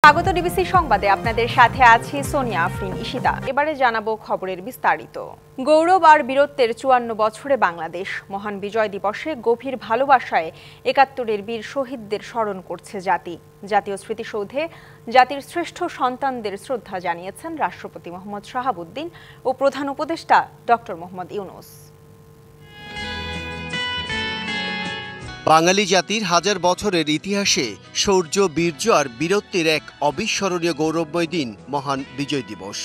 স্বাগত ডিবিসি সংবাদে আপনাদের সাথে আছি সোনিয়া আফরিন ঈশিতা। এবারে জানাবো খবরের বিস্তারিত। গৌরব আর বীরত্বের ৫৪ বছরে বাংলাদেশ মহান বিজয় দিবসে গভীর ভালোবাসায় ৭১-এর বীর শহীদদের স্মরণ করছে জাতি। জাতীয় স্মৃতিসৌধে জাতির শ্রেষ্ঠ সন্তানদের শ্রদ্ধা জানিয়েছেন রাষ্ট্রপতি মোহাম্মদ শাহাবুদ্দিন ও প্রধান উপদেষ্টা ডক্টর মোহাম্মদ ইউনূস। বাঙালি জাতির হাজার বছরের ইতিহাসে শৌর্য, বীর্য আর বীরত্বের এক অবিস্মরণীয় গৌরবময় দিন মহান বিজয় দিবস।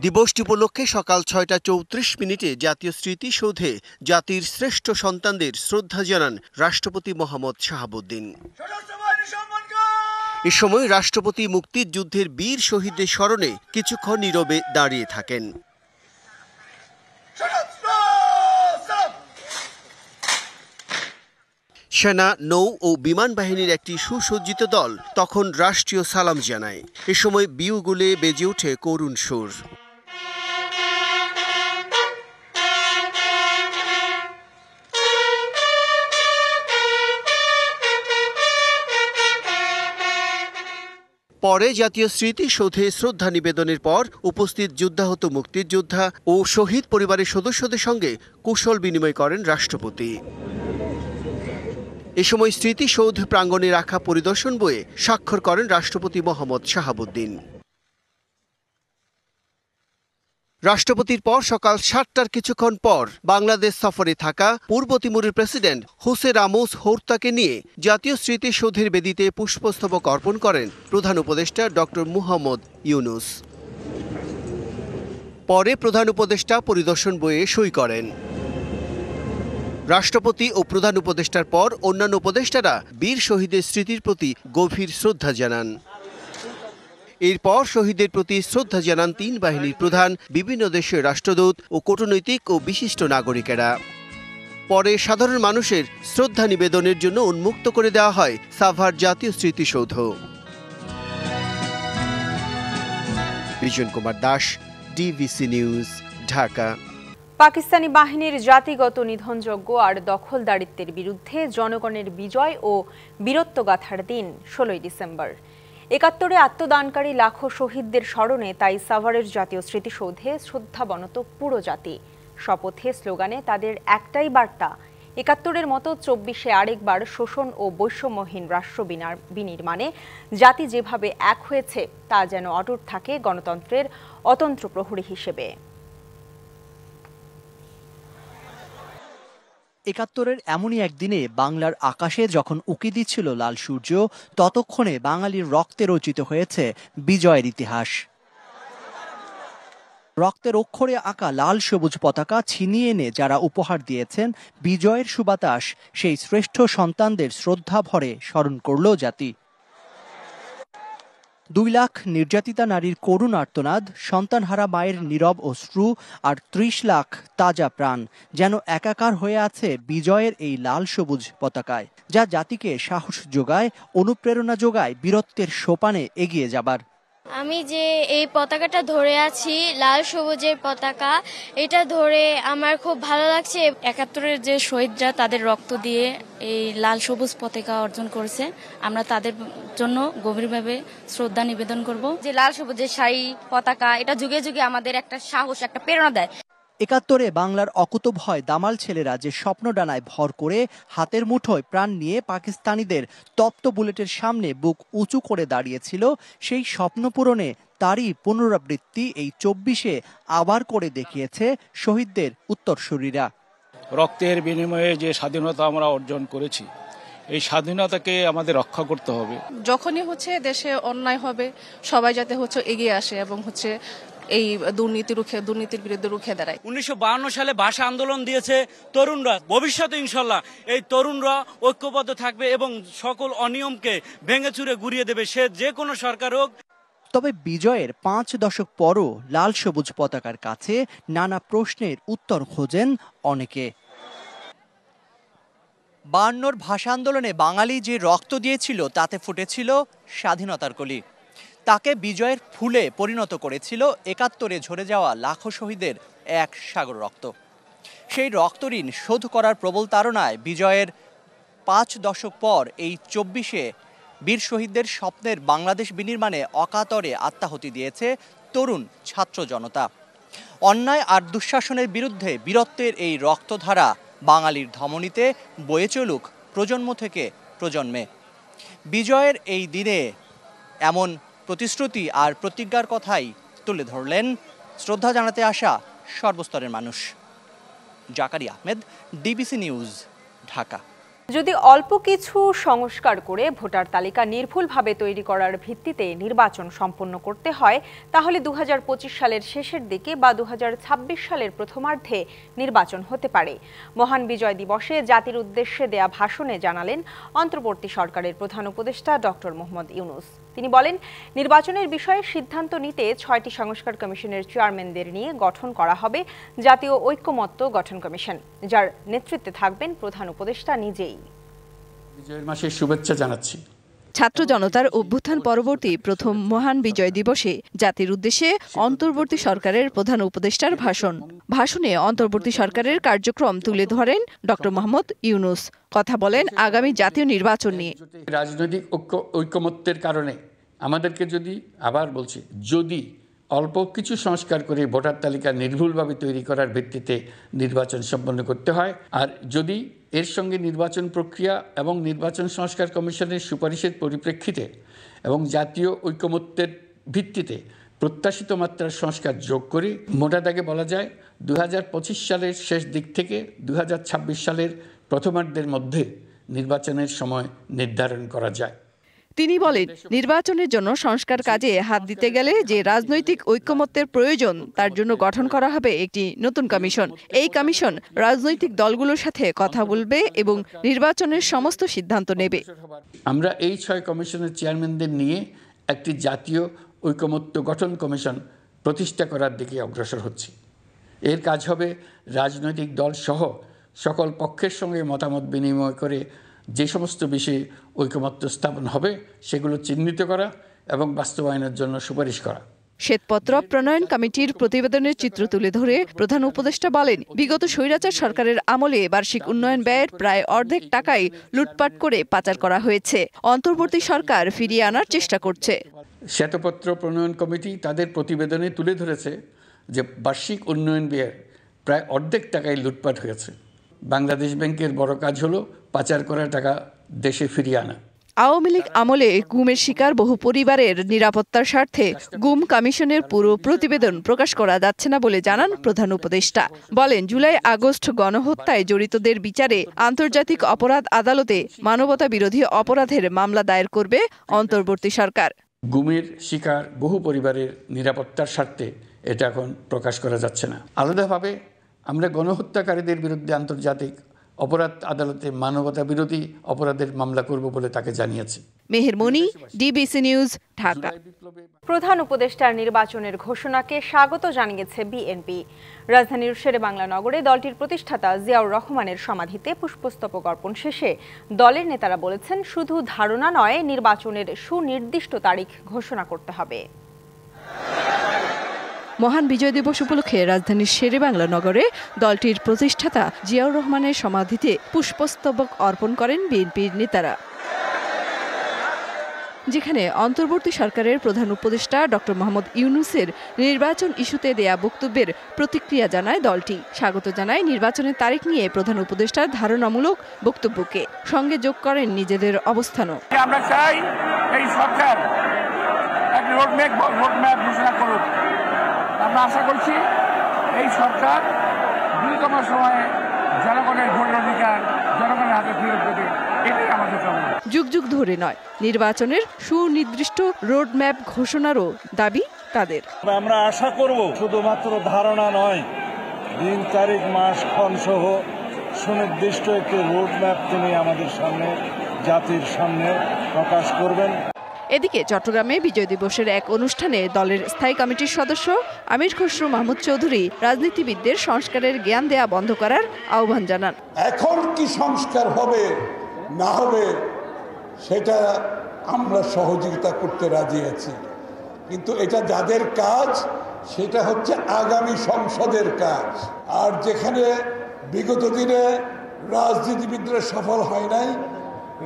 দিবসটি উপলক্ষে সকাল ৬টা ৩৪ জাতীয় স্মৃতিসৌধে জাতির শ্রেষ্ঠ সন্তানদের শ্রদ্ধা জানান রাষ্ট্রপতি মোহাম্মদ শাহাবুদ্দিন। এ সময় রাষ্ট্রপতি মুক্তিযুদ্ধের বীর শহীদদের স্মরণে কিছুক্ষণ নীরবে দাঁড়িয়ে থাকেন। সেনা, নৌ ও বিমান বাহিনীর একটি সুসজ্জিত দল তখন রাষ্ট্রীয় সালাম জানায়। এ সময় বিউগুলে বেজে ওঠে করুণ সুর। পরে জাতীয় স্মৃতিসৌধে শ্রদ্ধা নিবেদনের পর উপস্থিত যুদ্ধাহত মুক্তিযোদ্ধা ও শহীদ পরিবারের সদস্যদের সঙ্গে কুশল বিনিময় করেন রাষ্ট্রপতি। এ সময় স্মৃতিসৌধ প্রাঙ্গণে রাখা পরিদর্শন বইয়ে স্বাক্ষর করেন রাষ্ট্রপতি মোহাম্মদ শাহাবুদ্দিন। রাষ্ট্রপতির পর সকাল ৭টার কিছুক্ষণ পর বাংলাদেশ সফরে থাকা পূর্ব তিমুরের প্রেসিডেন্ট হোসে রামোস হোর্তাকে নিয়ে জাতীয় স্মৃতিসৌধের বেদিতে পুষ্পস্তবক অর্পণ করেন প্রধান উপদেষ্টা ডক্টর মোহাম্মদ ইউনূস। পরে প্রধান উপদেষ্টা পরিদর্শন বইয়ে সই করেন। রাষ্ট্রপতি ও প্রধান উপদেষ্টার পর অন্যান্য উপদেষ্টারা বীর শহীদের স্মৃতির প্রতি গভীর শ্রদ্ধা জানান। এরপর শহীদদের প্রতি শ্রদ্ধা জানান ৩ বাহিনীর প্রধান, বিভিন্ন দেশের রাষ্ট্রদূত ও কূটনৈতিক ও বিশিষ্ট নাগরিকেরা। পরে সাধারণ মানুষের শ্রদ্ধা নিবেদনের জন্য উন্মুক্ত করে দেওয়া হয় সাভার জাতীয় স্মৃতিসৌধ। Bijan Kumar Das, DBC news, Dhaka. পাকিস্তানি বাহিনীর জাতিগত নিধনযজ্ঞ আর দখলদারিত্বের বিরুদ্ধে জনগণের বিজয় ও বীরত্বগাথার দিন ১৬ই ডিসেম্বর। ৭১-এ আত্মদানকারী লাখো শহীদদের স্মরণে তাই সাভারের জাতীয় স্মৃতিসৌধে শ্রদ্ধাবনত পুরো জাতি। শপথে স্লোগানে তাদের একটাই বার্তা, ৭১-এর মতো ২৪-এ আরেকবার শোষণ ও বৈষম্যহীন রাষ্ট্র বিনির্মাণে জাতি যেভাবে এক হয়েছে তা যেন অটুট থাকে গণতন্ত্রের অতন্ত্র প্রহরী হিসেবে। ৭১-এর এমনই একদিনে বাংলার আকাশে যখন উকি দিচ্ছিল লাল সূর্য, ততক্ষণে বাঙালির রক্তে রচিত হয়েছে বিজয়ের ইতিহাস। রক্তের অক্ষরে আঁকা লাল সবুজ পতাকা ছিনিয়ে এনে যারা উপহার দিয়েছেন বিজয়ের সুবাতাস, সেই শ্রেষ্ঠ সন্তানদের শ্রদ্ধা ভরে স্মরণ করল জাতি। ২ লাখ নির্যাতিতা নারীর করুণ আর্তনাদ, সন্তানহারা মায়ের নীরব অশ্রু আর ৩০ লাখ তাজা প্রাণ যেন একাকার হয়ে আছে বিজয়ের এই লাল সবুজ পতাকায়, যা জাতিকে সাহস যোগায়, অনুপ্রেরণা যোগায় বীরত্বের সোপানে এগিয়ে যাবার। আমি যে এই পতাকাটা ধরে আছি, লাল সবুজের পতাকা, এটা ধরে আমার খুব ভালো লাগছে। ৭১-এর যে শহীদরা তাদের রক্ত দিয়ে এই লাল সবুজ পতাকা অর্জন করেছে, আমরা তাদের জন্য গভীরভাবে শ্রদ্ধা নিবেদন করব। যে লাল সবুজের শাড়ি পতাকা, এটা যুগে যুগে আমাদের একটা সাহস, একটা প্রেরণা দেয়। ৭১-এ বাংলার অকুতোভয় দামাল ছেলেরা যে স্বপ্ন ডানায় ভর করে হাতের মুঠোয় প্রাণ নিয়ে পাকিস্তানিদের তপ্ত বুলেটের সামনে বুক উঁচু করে দাঁড়িয়েছিল, সেই স্বপ্ন পূরণে তারই পুনরাবৃত্তি এই ২৪-এ আবার করে দেখিয়েছে শহীদদের উত্তরসূরিরা। রক্তের বিনিময়ে যে স্বাধীনতা আমরা অর্জন করেছি, এই স্বাধীনতাকে আমাদের রক্ষা করতে হবে। যখনই দেশে অন্যায় হবে, সবাই যাতে এগিয়ে আসে এবং এই দুর্নীতির বিরুদ্ধে রুখে দাঁড়ায়। ১৯৫২ সালে ভাষা আন্দোলন দিয়েছে তরুণরা, ভবিষ্যতে ইনশাল্লাহ এই তরুণরা ঐক্যবদ্ধ থাকবে এবং সকল অনিয়মকে ভেঙে চুরে গুড়িয়ে দেবে, সে যে কোনো সরকার হোক। তবে বিজয়ের ৫ দশক পরও লাল সবুজ পতাকার কাছে নানা প্রশ্নের উত্তর খোঁজেন অনেকে। ৫২-র ভাষা আন্দোলনে বাঙালি যে রক্ত দিয়েছিল তাতে ফুটেছিল স্বাধীনতার কলি। তাকে বিজয়ের ফুলে পরিণত করেছিল ৭১-এ ঝরে যাওয়া লাখো শহীদের এক সাগর রক্ত। সেই রক্তঋণ শোধ করার প্রবল তাড়নায় বিজয়ের ৫ দশক পর এই ২৪-এ বীর শহীদদের স্বপ্নের বাংলাদেশ বিনির্মাণে অকাতরে আত্মাহুতি দিয়েছে তরুণ ছাত্র জনতা। অন্যায় আর দুঃশাসনের বিরুদ্ধে বীরত্বের এই রক্তধারা বাঙালির ধমনীতে বয়ে চলুক প্রজন্ম থেকে প্রজন্মে। বিজয়ের এই দিনে এমন প্রতিশ্রুতি আর প্রতিজ্ঞার কথাই তুলে ধরলেন শ্রদ্ধা জানাতে আসা সর্বস্তরের মানুষ। Zakaria Ahmed, DBC news, Dhaka. যদি অল্প কিছু সংস্কার করে ভোটার তালিকা নির্ভুলভাবে তৈরি করার ভিত্তিতে নির্বাচন সম্পন্ন করতে হয়, তাহলে 2025 সালের শেষের দিকে বা 2026 সালের প্রথমার্ধে নির্বাচন হতে পারে। মহান বিজয় দিবসে জাতির উদ্দেশ্যে দেয়া ভাষণে জানালেন অন্তর্বর্তী সরকারের প্রধান উপদেষ্টা ডক্টর মোহাম্মদ ইউনূস। তিনি বলেন, নির্বাচনের বিষয়ে সিদ্ধান্ত নিতে 6টি সংস্কার কমিশনের চেয়ারম্যানদের নিয়ে গঠন করা হবে জাতীয় ঐক্যমত্য গঠন কমিশন, যার নেতৃত্বে থাকবেন প্রধান উপদেষ্টা নিজেই। বিজয়ের মাসের শুভেচ্ছা জানাচ্ছি। ছাত্র জনতার অভ্যুত্থান পরবর্তী প্রথম মহান বিজয় দিবসে জাতির উদ্দেশ্যে অন্তর্বর্তী সরকারের প্রধান উপদেষ্টার ভাষণে অন্তর্বর্তী সরকারের কার্যক্রম তুলে ধরেন ডক্টর মোহাম্মদ ইউনূস। কথা বলেন আগামী জাতীয় নির্বাচন নিয়ে। রাজনৈতিক ঐকমত্যের কারণে আমাদেরকে যদি অল্প কিছু সংস্কার করে ভোটার তালিকা নির্ভুলভাবে তৈরি করার ভিত্তিতে নির্বাচন সম্পন্ন করতে হয়, আর যদি এর সঙ্গে নির্বাচন প্রক্রিয়া এবং নির্বাচন সংস্কার কমিশনের সুপারিশের পরিপ্রেক্ষিতে এবং জাতীয় ঐকমত্যের ভিত্তিতে প্রত্যাশিত মাত্রার সংস্কার যোগ করি, মোটা দাগে বলা যায় 2025 সালের শেষ দিক থেকে 2026 সালের প্রথমার্ধের মধ্যে নির্বাচনের সময় নির্ধারণ করা যায়। তিনি বলেন, নির্বাচনের জন্য সংস্কার কাজে হাত দিতে গেলে যে রাজনৈতিক ঐকমত্যের প্রয়োজন, তার জন্য গঠন করা হবে একটি নতুন কমিশন। এই কমিশন রাজনৈতিক দলগুলোর সাথে কথা বলবে এবং নির্বাচনের সমস্ত সিদ্ধান্ত নেবে। আমরা এই 6 কমিশনের চেয়ারম্যানদের নিয়ে একটি জাতীয় ঐকমত্য গঠন কমিশন প্রতিষ্ঠা করার দিকে অগ্রসর হচ্ছি। এর কাজ হবে রাজনৈতিক দল সহ সকল পক্ষের সঙ্গে মতামত বিনিময় করে যে সমস্ত বিষয়ে ঐকমত্য স্থাপন হবে সেগুলো চিহ্নিত করা এবং বাস্তবায়নের জন্য সুপারিশ করা। শ্বেতপত্র প্রণয়ন কমিটির প্রতিবেদনের চিত্র তুলে ধরে প্রধান উপদেষ্টা বলেন, বিগত স্বৈরাচার সরকারের আমলে বার্ষিক উন্নয়ন ব্যয়ের প্রায় অর্ধেক টাকাই লুটপাট করে পাচার করা হয়েছে। অন্তর্বর্তী সরকার ফিরিয়ে আনার চেষ্টা করছে। শ্বেতপত্র প্রণয়ন কমিটি তাদের প্রতিবেদনে তুলে ধরেছে যে বার্ষিক উন্নয়ন ব্যয়ের প্রায় অর্ধেক টাকাই লুটপাট হয়েছে। বাংলাদেশ ব্যাংকের বড় কাজ হলো পাচার করা টাকা দেশে ফিরিয়ে আনা। আওয়ামী লীগ আমলে গুমের শিকার বহু পরিবারের নিরাপত্তার স্বার্থে গুম কমিশনের পুরো প্রতিবেদন প্রকাশ করা যাচ্ছে না বলে জানান প্রধান উপদেষ্টা। বলেন, জুলাই আগস্ট গণহত্যায় জড়িতদের বিচারে আন্তর্জাতিক অপরাধ আদালতে মানবতা বিরোধী অপরাধের মামলা দায়ের করবে অন্তর্বর্তী সরকার। গুমের শিকার বহু পরিবারের নিরাপত্তার স্বার্থে এটা এখন প্রকাশ করা যাচ্ছে না। আলাদাভাবে আমরা গণহত্যাকারীদের বিরুদ্ধে আন্তর্জাতিক অপরাধ আদালতে মানবতা বিরোধী অপরাধের মামলা করব বলে তাকে জানিয়েছি। মেহের মনি, ডিবিসি নিউজ, ঢাকা। প্রধান উপদেষ্টার নির্বাচনের ঘোষণাকে স্বাগত জানিয়েছে বিএনপি। রাজধানীর শেরেবাংলা নগরে দলটির প্রতিষ্ঠাতা জিয়াউর রহমানের সমাধিতে পুষ্পস্তবক অর্পণ শেষে দলের নেতারা বলেছেন, শুধু ধারণা নয়, নির্বাচনের সুনির্দিষ্ট তারিখ ঘোষণা করতে হবে। মহান বিজয় দিবস উপলক্ষে রাজধানীর শেরেবাংলা নগরে দলটির প্রতিষ্ঠাতা জিয়াউর রহমানের সমাধিতে পুষ্পস্তবক অর্পণ করেন বিএনপির নেতারা, যেখানে অন্তর্বর্তী সরকারের প্রধান উপদেষ্টা ডক্টর মোহাম্মদ ইউনূসের নির্বাচন ইস্যুতে দেয়া বক্তব্যের প্রতিক্রিয়া জানায় দলটি। স্বাগত জানায় নির্বাচনের তারিখ নিয়ে প্রধান উপদেষ্টার ধারণামূলক বক্তব্যকে, সঙ্গে যোগ করেন নিজেদের অবস্থানও। আমরা চাই এই সরকার একটা রোডম্যাপ ঘোষণা করুক। আমরা আশা করছি এই সরকার দ্রুততম সময়ে জনগণের ভোটের অধিকার জনগণের হাতে ফিরে দেবে, এটাই আমাদের কামনা। যুগ যুগ ধরে নয়, নির্বাচনের সুনির্দিষ্ট রোডম্যাপ ঘোষণারও দাবি তাদের। আমরা আশা করব শুধুমাত্র ধারণা নয়, দিন তারিখ মাস ক্ষণ সহ সুনির্দিষ্ট একটি রোডম্যাপ তিনি আমাদের সামনে, জাতির সামনে প্রকাশ করবেন। এদিকে চট্টগ্রামে বিজয় দিবসের এক অনুষ্ঠানে দলের স্থায়ী কমিটির সদস্য আমির খসরু মাহমুদ চৌধুরী রাজনীতিবিদদের সংস্কারের জ্ঞান দেয়া বন্ধ করার আহ্বান জানান। এখন কি সংস্কার হবে না হবে সেটা আমরা সহযোগিতা করতে রাজি আছি, কিন্তু এটা যাদের কাজ সেটা হচ্ছে আগামী সংসদের কাজ। আর যেখানে বিগত দিনে রাজনীতিবিদরা সফল হয় নাই,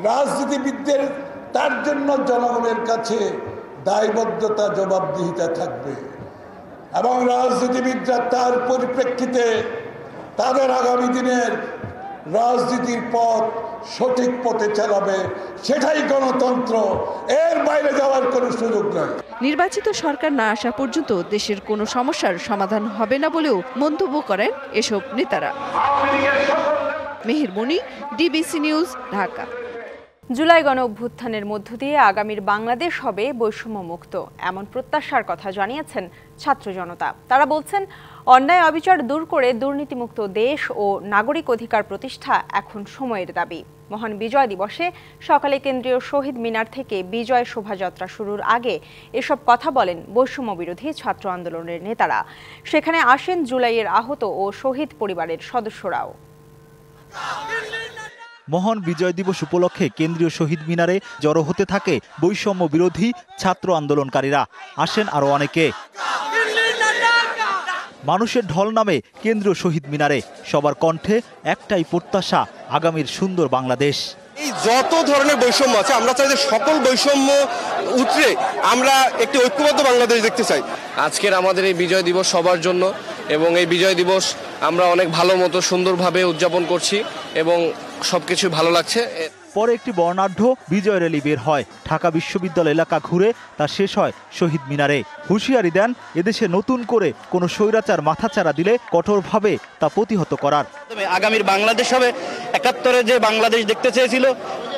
রাজনীতিবিদদের তার জন্য জনগণের কাছে দায়বদ্ধতা জবাবদিহিতা থাকবে এবং রাজনীতিবিদরা তার পরিপ্রেক্ষিতে তাদের আগামী দিনের রাজনীতির পথ সঠিক পথে চালাবে, সেটাই গণতন্ত্র, এর বাইরে যাওয়ার কোনো সুযোগ নাই। নির্বাচিত সরকার না আসা পর্যন্ত দেশের কোনো সমস্যার সমাধান হবে না বলেও মন্তব্য করেন এসব নেতারা। মেহের মনি, ডিবিসি নিউজ, ঢাকা। জুলাই গণ অভ্যুত্থানের মধ্য দিয়ে আগামীর বাংলাদেশ হবে বৈষম্যমুক্ত, এমন প্রত্যাশার কথা জানিয়েছেন ছাত্র জনতা। তারা বলছেন, অন্যায় অবিচার দূর করে দুর্নীতিমুক্ত দেশ ও নাগরিক অধিকার প্রতিষ্ঠা এখন সময়ের দাবি। মহান বিজয় দিবসে সকালে কেন্দ্রীয় শহীদ মিনার থেকে বিজয় শোভাযাত্রা শুরুর আগে এসব কথা বলেন বৈষম্য বিরোধী ছাত্র আন্দোলনের নেতারা। সেখানে আসেন জুলাইয়ের আহত ও শহীদ পরিবারের সদস্যরাও। মহান বিজয় দিবস উপলক্ষে কেন্দ্রীয় শহীদ মিনারে জড়ো হতে থাকে বৈষম্য বিরোধী ছাত্র আন্দোলনকারীরা। আসেন আরো অনেকে। মানুষের ঢল নামে কেন্দ্রীয় শহীদ মিনারে, সবার কণ্ঠে একটাই প্রত্যাশা, আগামীর সুন্দর বাংলাদেশ। এই যত ধরনের বৈষম্য আছে, আমরা চাই যে সকল বৈষম্য উতরে আমরা একটি ঐক্যবদ্ধ বাংলাদেশ দেখতে চাই। আজকের আমাদের এই বিজয় দিবস সবার জন্য, এবং এই বিজয় দিবস আমরা অনেক ভালো মতো সুন্দরভাবে উদযাপন করছি এবং সবকিছু ভালো লাগছে। পরে একটি বর্ণাঢ্য বিজয় র্যালি বের হয় ঢাকা বিশ্ববিদ্যালয় এলাকা ঘুরে, তা শেষ হয় শহীদ মিনারে। হুঁশিয়ারি দেন, এদেশে নতুন করে কোনো স্বৈরাচার মাথাচাড়া দিলে কঠোরভাবে তা প্রতিহত করার। আগামীর বাংলাদেশ হবে ৭১-এ যে বাংলাদেশ দেখতে চেয়েছিল,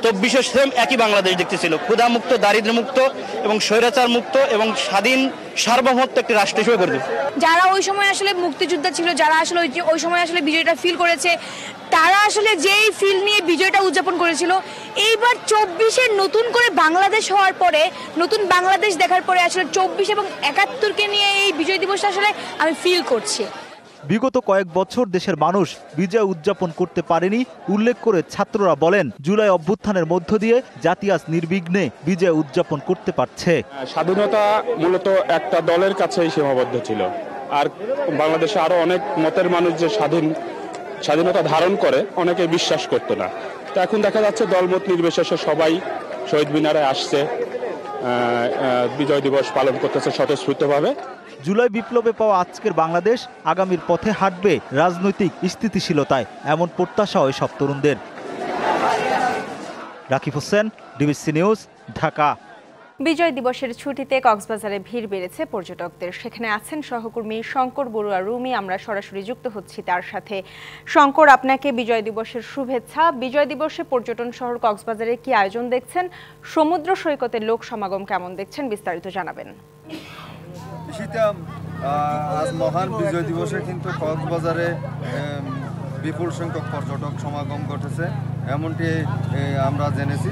২৪-এ সেম একই বাংলাদেশ দেখতে ছিল, ক্ষুধামুক্ত, দারিদ্র্যমুক্ত এবং স্বৈরাচার মুক্ত এবং স্বাধীন সার্বভৌমত্ব একটি রাষ্ট্র হিসেবে গড়বে। যারা ওই সময় আসলে মুক্তিযোদ্ধা ছিল, যারা আসলে ওই সময় আসলে বিজয়টা ফিল করেছে, তারা আসলে যেই ফিল নিয়ে বিজয়টা উদযাপন করেছিল, এইবার ২৪-এ নতুন করে বাংলাদেশ হওয়ার পরে, নতুন বাংলাদেশ দেখার পরে আসলে ২৪ এবং ৭১কে নিয়ে এই বিজয় দিবসটা আসলে আমি ফিল করছি। বিগত কয়েক বছর দেশের মানুষ বিজয় উদযাপন করতে পারেনি উল্লেখ করে ছাত্ররা বলেন, জুলাই অভ্যুত্থানের মধ্য দিয়ে জাতি আজ নির্বিঘ্নে বিজয় উদযাপন করতে পারছে। স্বাধীনতা মূলত একটা দলের কাছেই সীমাবদ্ধ ছিল, আর বাংলাদেশে আরো অনেক মতের মানুষ যে স্বাধীনতা ধারণ করে অনেকে বিশ্বাস করতো না। তো এখন দেখা যাচ্ছে দলমত নির্বিশেষে সবাই শহীদ মিনারে আসছে, বিজয় দিবস পালন করতেছে স্বতঃস্ফূর্তভাবে। জুলাই বিপ্লবে পাওয়া আজকের বাংলাদেশ আগামীর পথে হাঁটবে রাজনৈতিক স্থিতিশীলতায়, এমন প্রত্যাশা এসব তরুণদের। Rakib Hossain, DBC news, Dhaka. বিজয় দিবসের ছুটিতে কক্সবাজারে ভিড় বেড়েছে পর্যটকদের। সেখানে আছেন সহকর্মী শঙ্কর বড়ুয়া রুমি। আমরা সরাসরি যুক্ত হচ্ছি তার সাথে। শঙ্কর, আপনাকে বিজয় দিবসের শুভেচ্ছা। বিজয় দিবসে পর্যটন শহর কক্সবাজারে কি আয়োজন দেখছেন? সমুদ্র সৈকতের লোক সমাগম কেমন দেখছেন? বিস্তারিত জানাবেন। আজ মহান বিজয় দিবসে কিন্তু কক্সবাজারে বিপুল সংখ্যক পর্যটক সমাগম ঘটেছে, এমনটি আমরা জেনেছি।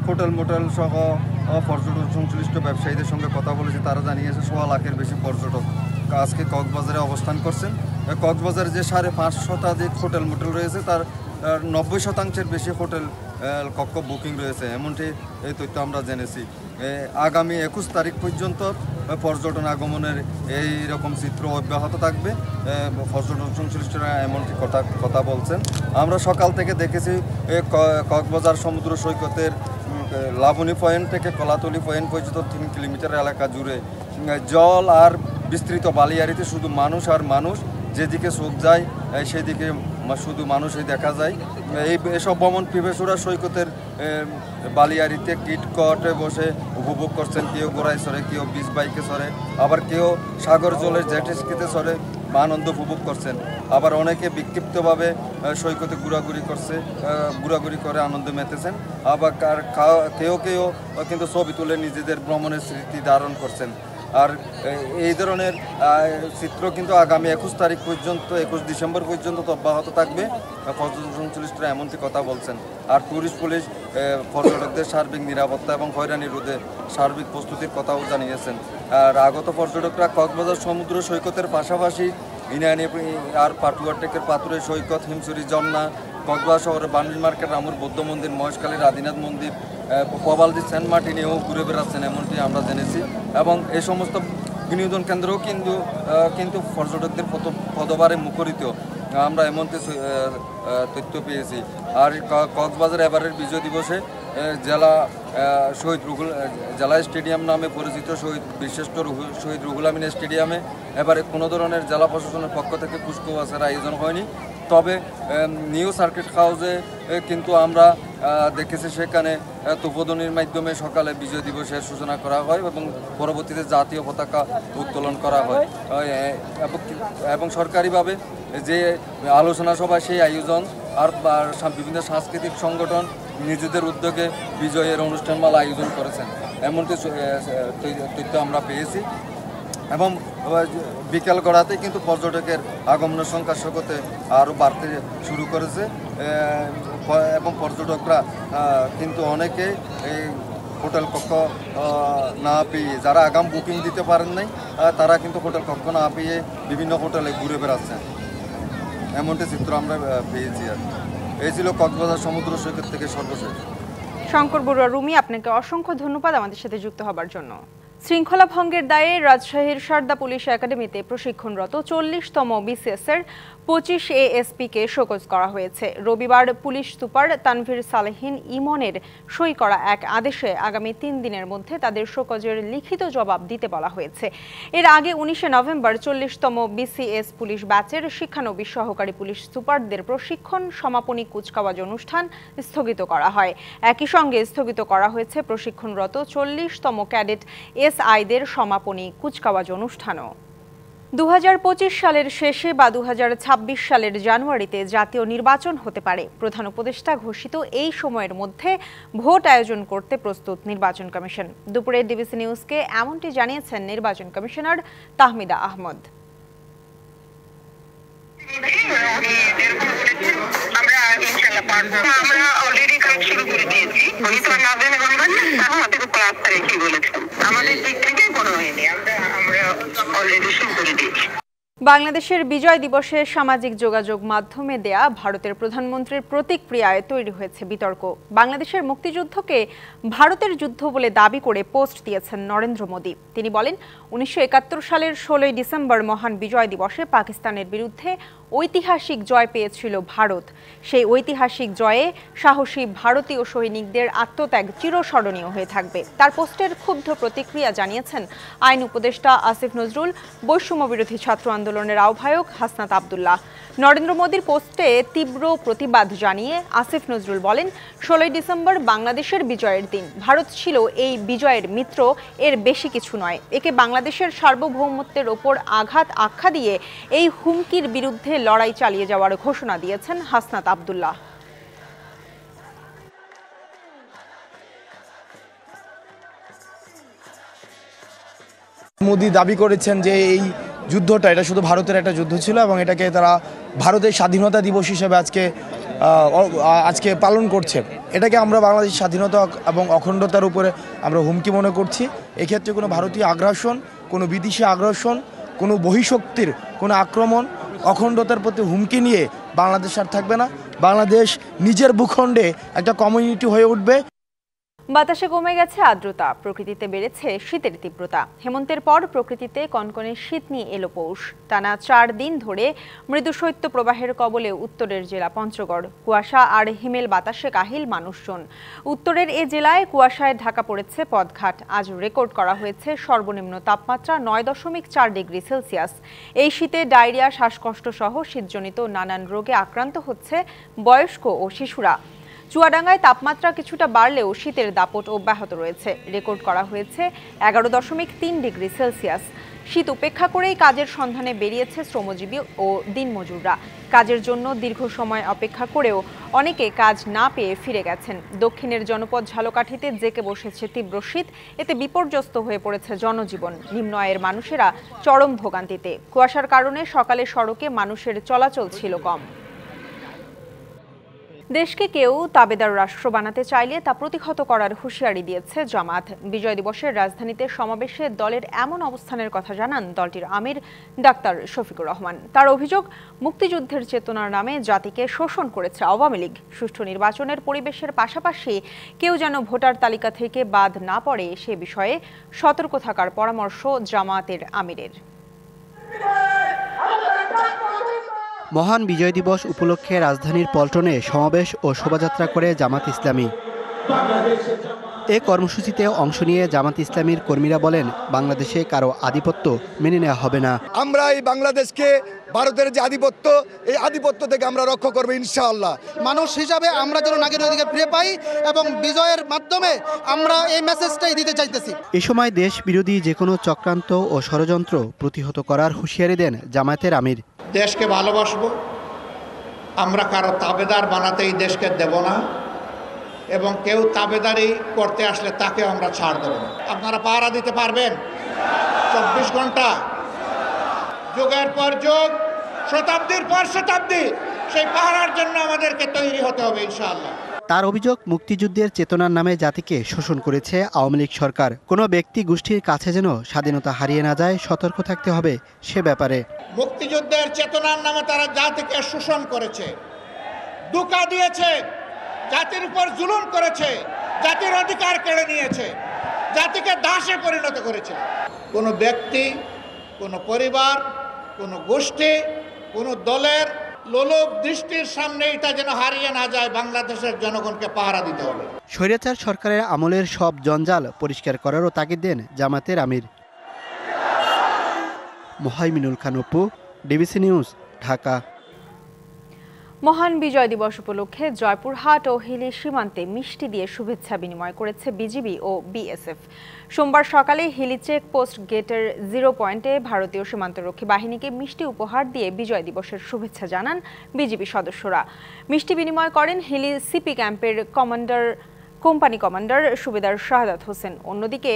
হোটেল মোটেল সহ পর্যটন সংশ্লিষ্ট ব্যবসায়ীদের সঙ্গে কথা বলেছি, তারা জানিয়েছে ১.৫ লাখের বেশি পর্যটক আজকে কক্সবাজারে অবস্থান করছেন। কক্সবাজারে যে ৫৫০ শতাধিক হোটেল মোটেল রয়েছে, তার ৯০% বেশি হোটেল কক্ষ বুকিং রয়েছে, এমনটি এই তথ্য আমরা জেনেছি। আগামী ২১ তারিখ পর্যন্ত পর্যটন আগমনের এই রকম চিত্র অব্যাহত থাকবে, পর্যটন সংশ্লিষ্টরা এমনটি কথা বলছেন। আমরা সকাল থেকে দেখেছি কক্সবাজার সমুদ্র সৈকতের লাবণী পয়েন্ট থেকে কলাতলি পয়েন্ট পর্যন্ত ৩ কিলোমিটার এলাকা জুড়ে জল আর বিস্তৃত বালিয়াড়িতে শুধু মানুষ আর মানুষ। যেদিকে চোখ যায় সেদিকে শুধু মানুষই দেখা যায়। এসব ভ্রমণ পিপাসুরা সৈকতের বালিয়াড়িতে কিটকটে বসে উপভোগ করছেন। কেউ ঘোড়ায় চড়ে, কেউ বিচ বাইকে চড়ে, আবার কেউ সাগর জলের জেটস্কিতে চড়ে আনন্দ উপভোগ করছেন। আবার অনেকে বিক্ষিপ্তভাবে সৈকতে ঘোরাঘুরি করে আনন্দ মেতেছেন। আবার কেউ কিন্তু ছবি তুলে নিজেদের ভ্রমণের স্মৃতি ধারণ করছেন। আর এই ধরনের চিত্র কিন্তু আগামী ২১ তারিখ পর্যন্ত, ২১ ডিসেম্বর পর্যন্ত অব্যাহত থাকবে, পর্যটন সংশ্লিষ্টরা এমনটি কথা বলছেন। আর ট্যুরিস্ট পুলিশ পর্যটকদের সার্বিক নিরাপত্তা এবং হয়রানি রোধে সার্বিক প্রস্তুতির কথাও জানিয়েছেন। আর আগত পর্যটকরা কক্সবাজার সমুদ্র সৈকতের পাশাপাশি ইনানি আর পাটুয়ারটেকের পাথুরে সৈকত, হিমছড়ি ঝর্ণা, কক্সবাজার শহরের বাণিজ্য মার্কেট, রামুর বৌদ্ধ মন্দির, মহেশখালীর আদিনাথ মন্দির, প্রবালদি সেন্ট মার্টিনেও ঘুরে বেড়াচ্ছেন, এমনটি আমরা জেনেছি। এবং এই সমস্ত বিনোদন কেন্দ্রও কিন্তু পর্যটকদের পদবারে মুখরিত, আমরা এমনটি তথ্য পেয়েছি। আর কক্সবাজার এবারের বিজয় দিবসে জেলা জেলা স্টেডিয়াম নামে পরিচিত বিশিষ্ট শহীদ রুহুল আমিন স্টেডিয়ামে এবারে কোনো ধরনের জেলা প্রশাসনের পক্ষ থেকে কুচকাওয়াজের আয়োজন হয়নি। তবে নিউ সার্কিট হাউসে কিন্তু আমরা দেখেছি সেখানে তোপধ্বনির মাধ্যমে সকালে বিজয় দিবসের সূচনা করা হয় এবং পরবর্তীতে জাতীয় পতাকা উত্তোলন করা হয় এবং সরকারিভাবে যে আলোচনা সভা সেই আয়োজন আর বিভিন্ন সাংস্কৃতিক সংগঠন নিজেদের উদ্যোগে বিজয়ের অনুষ্ঠানমালা আয়োজন করেছেন এমনটি তথ্য আমরা পেয়েছি। এবং বিকেল গড়াতে কিন্তু পর্যটকের আগমনের সংখ্যা স্বগতে আরও বাড়তে শুরু করেছে এবং পর্যটকরা কিন্তু অনেকে এই হোটেল কক্ষ না পেয়ে যারা আগাম বুকিং দিতে পারেন নাই তারা কিন্তু হোটেল কক্ষ না পেয়ে বিভিন্ন হোটেলে ঘুরে বেড়াচ্ছেন এমনটি চিত্র আমরা পেয়েছি। আর এই ছিল কক্সবাজার সমুদ্র সৈকত থেকে সর্বশেষ। শঙ্কর বড়ুয়া রুমি, আপনাকে অসংখ্য ধন্যবাদ আমাদের সাথে যুক্ত হবার জন্য। শৃঙ্খলা ভঙ্গের দায়ে রাজশাহীর সারদা পুলিশ একাডেমিতে প্রশিক্ষণরত 40তম বিসিএস এর 25 এএসপি-কে শোকজ করা হয়েছে। রবিবার পুলিশ সুপার তানভীর সালেহিন ইমনের সই করা এক আদেশে আগামী 3 দিনের মধ্যে তাদের শোকজের লিখিত জবাব দিতে বলা হয়েছে। এর আগে 19 নভেম্বর 40তম বিসিএস পুলিশ ব্যাচের শিক্ষানবিশ সহকারী পুলিশ সুপারদের প্রশিক্ষণ সমাপনী কুচকাওয়াজ অনুষ্ঠান স্থগিত করা হয়। একই সঙ্গে স্থগিত করা হয়েছে প্রশিক্ষণরত 40তম ক্যাডেট এসআইদের সমাপনী কুচকাওয়াজ অনুষ্ঠানও। 2025 সালের শেষে বা 2026 সালের জানুয়ারিতে জাতীয় নির্বাচন হতে পারে। প্রধান উপদেষ্টা ঘোষিত এই সময়ের মধ্যে ভোট আয়োজন করতে প্রস্তুত নির্বাচন কমিশন। দুপুরে ডিবিসি নিউজকে এমনটি জানিয়েছেন নির্বাচন কমিশনার তাহমিদা আহমদ। আমরা অলরেডি কাজ শুরু করে দিয়েছি। আমাদের দিক থেকে কোনো হয়নি, আমরা অলরেডি শুরু করে দিয়েছি। বাংলাদেশের বিজয় দিবসে সামাজিক যোগাযোগ মাধ্যমে দেয়া ভারতের প্রধানমন্ত্রীর প্রতিক্রিয়ায় তৈরি হয়েছে বিতর্ক। বাংলাদেশের মুক্তিযুদ্ধকে ভারতের যুদ্ধ বলে দাবি করে পোস্ট দিয়েছেন নরেন্দ্র মোদী। তিনি বলেন, 1971 সালের 16 ডিসেম্বর মহান বিজয় দিবসে পাকিস্তানের বিরুদ্ধে ঐতিহাসিক জয় পেয়েছিল ভারত। সেই ঐতিহাসিক জয়ে সাহসী ভারতীয় সৈনিকদের আত্মত্যাগ চিরস্মরণীয় হয়ে থাকবে। তার পোস্টের ক্ষুব্ধ প্রতিক্রিয়া জানিয়েছেন আইন উপদেষ্টা আসিফ নজরুল, বৈষম্য বিরোধী ছাত্র আন্দোলনের আহ্বায়ক হাসনাত আবদুল্লাহ। নরেন্দ্র মোদীর পোস্টে তীব্র প্রতিবাদ জানিয়ে আসিফ নজরুল বলেন, 16 ডিসেম্বর বাংলাদেশের বিজয়ের দিন। ভারত ছিল এই বিজয়ের মিত্র, এর বেশি কিছু নয়। একে বাংলাদেশের সার্বভৌমত্বের ওপর আঘাত আখ্যা দিয়ে এই হুমকির বিরুদ্ধে লড়াই চালিয়ে যাওয়ার ঘোষণা দিয়েছেন হাসনাত আবদুল্লাহ। মোদি দাবি করেছেন যে এই যুদ্ধটা এটা শুধু ভারতের একটা যুদ্ধ ছিল এবং এটাকে তারা ভারতের স্বাধীনতা দিবস হিসেবে আজকে পালন করছে। এটাকে আমরা বাংলাদেশের স্বাধীনতা এবং অখণ্ডতার উপরে আমরা হুমকি মনে করছি। এক্ষেত্রে কোনো ভারতীয় আগ্রাসন, কোনো বিদেশি আগ্রাসন, কোনো বহিঃশক্তির কোনো আক্রমণ, অখণ্ডতার প্রতি হুমকি নিয়ে বাংলাদেশ আর থাকবে না। বাংলাদেশ নিজের ভূখণ্ডে একটা কমিউনিটি হয়ে উঠবে। বাতাসে কমে গেছে আর্দ্রতা, প্রকৃতিতে বেড়েছে শীতের তীব্রতা। হেমন্তের পর প্রকৃতিতে কনকনে শীত নিয়ে এলো পৌষ। টানা 4 দিন ধরে মৃদু শৈত্য প্রবাহের কবলে উত্তরের জেলা পঞ্চগড়। কুয়াশা আর হিমেল বাতাসে কাহিল মানুষজন। উত্তরের এ জেলায় কুয়াশায় ঢাকা পড়েছে পথঘাট। আজ রেকর্ড করা হয়েছে সর্বনিম্ন তাপমাত্রা 9.4 ডিগ্রি সেলসিয়াস। এই শীতে ডায়রিয়া, শ্বাসকষ্ট সহ শীতজনিত নানান রোগে আক্রান্ত হচ্ছে বয়স্ক ও শিশুরা। চুয়াডাঙ্গায় তাপমাত্রা কিছুটা বাড়লেও শীতের দাপট অব্যাহত রয়েছে। রেকর্ড করা হয়েছে 11.3 ডিগ্রি সেলসিয়াস। শীত উপেক্ষা করেই কাজের সন্ধানে বেরিয়েছে শ্রমজীবী ও দিনমজুররা। কাজের জন্য দীর্ঘ সময় অপেক্ষা করেও অনেকে কাজ না পেয়ে ফিরে গেছেন। দক্ষিণের জনপদ ঝালকাঠিতে জেঁকে বসেছে তীব্র শীত। এতে বিপর্যস্ত হয়ে পড়েছে জনজীবন। নিম্ন আয়ের মানুষেরা চরম ভোগান্তিতে। কুয়াশার কারণে সকালে সড়কে মানুষের চলাচল ছিল কম। দেশকে কেউ তাবেদার রাষ্ট্র বানাতে চাইলে তা প্রতিহত করার হুঁশিয়ারি দিয়েছে জামাত। বিজয় দিবসের রাজধানীতে সমাবেশে দলের এমন অবস্থানের কথা জানান দলটির আমির ডাক্তার শফিকুর রহমান। তার অভিযোগ, মুক্তিযুদ্ধের চেতনার নামে জাতিকে শোষণ করেছে আওয়ামী লীগ। সুষ্ঠু নির্বাচনের পরিবেশের পাশাপাশি কেউ যেন ভোটার তালিকা থেকে বাদ না পড়ে সে বিষয়ে সতর্ক থাকার পরামর্শ জামাতের আমিরের। মহান বিজয় দিবস উপলক্ষে রাজধানীর পল্টনে সমাবেশ ও শোভাযাত্রা করে জামাত ইসলামী। এ কর্মসূচিতে অংশ নিয়ে জামাত ইসলামীর কর্মীরা বলেন, বাংলাদেশে কারো আধিপত্য মেনে নেওয়া হবে না। আমরা এই বাংলাদেশকে ভারতের যে আধিপত্য, এই আধিপত্য থেকে আমরা রক্ষা করবো ইনশাআল্লাহ। মানুষ হিসাবে আমরা যেন নাগরিক অধিকার ফিরে পাই এবং বিজয়ের মাধ্যমে আমরা এই মেসেজটাই দিতে চাইতেছি। এ সময় দেশ বিরোধী যে কোনো চক্রান্ত ও ষড়যন্ত্র প্রতিহত করার হুঁশিয়ারি দেন জামায়াতের আমির। দেশকে ভালোবাসবো, আমরা কারো তাবেদার বানাতে এই দেশকে দেব না এবং কেউ তাবেদারি করতে আসলে তাকে আমরা ছাড় দেব না। আপনারা পাহারা দিতে পারবেন 24 ঘন্টা, যুগের পর যুগ, শতাব্দীর পর শতাব্দী সেই পাহারার জন্য আমাদেরকে তৈরি হতে হবে ইনশাআল্লাহ। তার অভিযোগ, মুক্তিযুদ্ধের চেতনার নামে জাতিকে শোষণ করেছে আওয়ামী লীগ সরকার। কোনো ব্যক্তি গোষ্ঠীর কাছে যেন স্বাধীনতা হারিয়ে না যায়, সতর্ক থাকতে হবে সে ব্যাপারে। মুক্তিযুদ্ধের চেতনার নামে তারা জাতিকে শোষণ করেছে, ধোঁকা দিয়েছে, জাতির উপর জুলুম করেছে, জাতির অধিকার কেড়ে নিয়েছে, জাতিকে দাসে পরিণত করেছে। কোনো ব্যক্তি, কোনো পরিবার, কোনো গোষ্ঠী, কোনো দলের লোলুপ দৃষ্টির সামনে এটা যেন হারিয়ে না যায়, বাংলাদেশের জনগণকে পাহারা দিতে হবে। স্বৈরাচার সরকারের আমলের সব জঞ্জাল পরিষ্কার করারও তাগিদ দেন জামাতের আমির। Mohaiminul Khan Apu, DBC news, Dhaka. মহান বিজয় দিবস উপলক্ষে জয়পুরহাট ও হিলি সীমান্তে মিষ্টি দিয়ে শুভেচ্ছা বিনিময় করেছে বিজিবি ও বিএসএফ। সোমবার সকালে হিলি চেকপোস্ট গেটের 0 পয়েন্টে ভারতীয় সীমান্তরক্ষী বাহিনীকে মিষ্টি উপহার দিয়ে বিজয় দিবসের শুভেচ্ছা জানান বিজিবি সদস্যরা। মিষ্টি বিনিময় করেন হিলি সিপি ক্যাম্পের কোম্পানি কমান্ডার সুবেদার শাহাদাত হোসেন। অন্যদিকে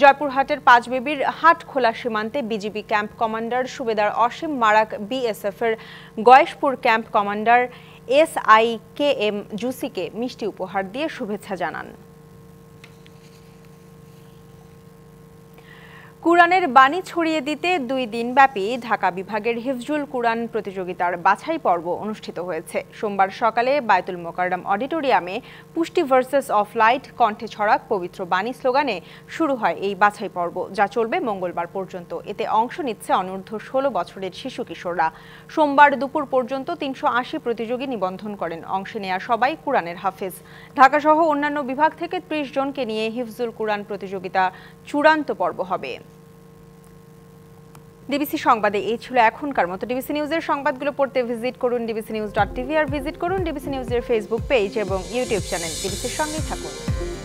জয়পুরহাটের পাঁচবেবির হাটখোলা সীমান্তে বিজিবি ক্যাম্প কমান্ডার সুবেদার অসীম মারাক বিএসএফের গয়েশপুর ক্যাম্প কমান্ডার SIKM জুসিকে মিষ্টি উপহার দিয়ে শুভেচ্ছা জানান। কুরআনের বাণী ছড়িয়ে দিতে 2 দিনব্যাপী ঢাকা বিভাগের হিফজুল কুরআন প্রতিযোগিতার বাছাই পর্ব অনুষ্ঠিত হয়েছে। সোমবার সকালে বায়তুল মোকাররম অডিটোরিয়ামে পুষ্টি ভার্সেস অফ লাইট, কণ্ঠে ছড়াক পবিত্র বাণী স্লোগানে শুরু হয় এই বাছাই পর্ব, যা চলবে মঙ্গলবার পর্যন্ত। এতে অংশ নিচ্ছে অনূর্ধ্ব 16 বছরের শিশু কিশোররা। সোমবার দুপুর পর্যন্ত 380 প্রতিযোগী নিবন্ধন করেন। অংশ নেওয়া সবাই কুরআনের হাফেজ। ঢাকাসহ অন্যান্য বিভাগ থেকে 30 জনকে নিয়ে হিফজুল কুরআন প্রতিযোগিতা চূড়ান্ত পর্ব হবে। ডিবিসি সংবাদে এই ছিল এখনকার মতো। ডিবিসি নিউজের সংবাদগুলো পড়তে ভিজিট করুন dbcnews.tv আর ভিজিট করুন ডিবিসি নিউজের ফেসবুক পেজ এবং ইউটিউব চ্যানেল। ডিবিসির সঙ্গেই থাকুন।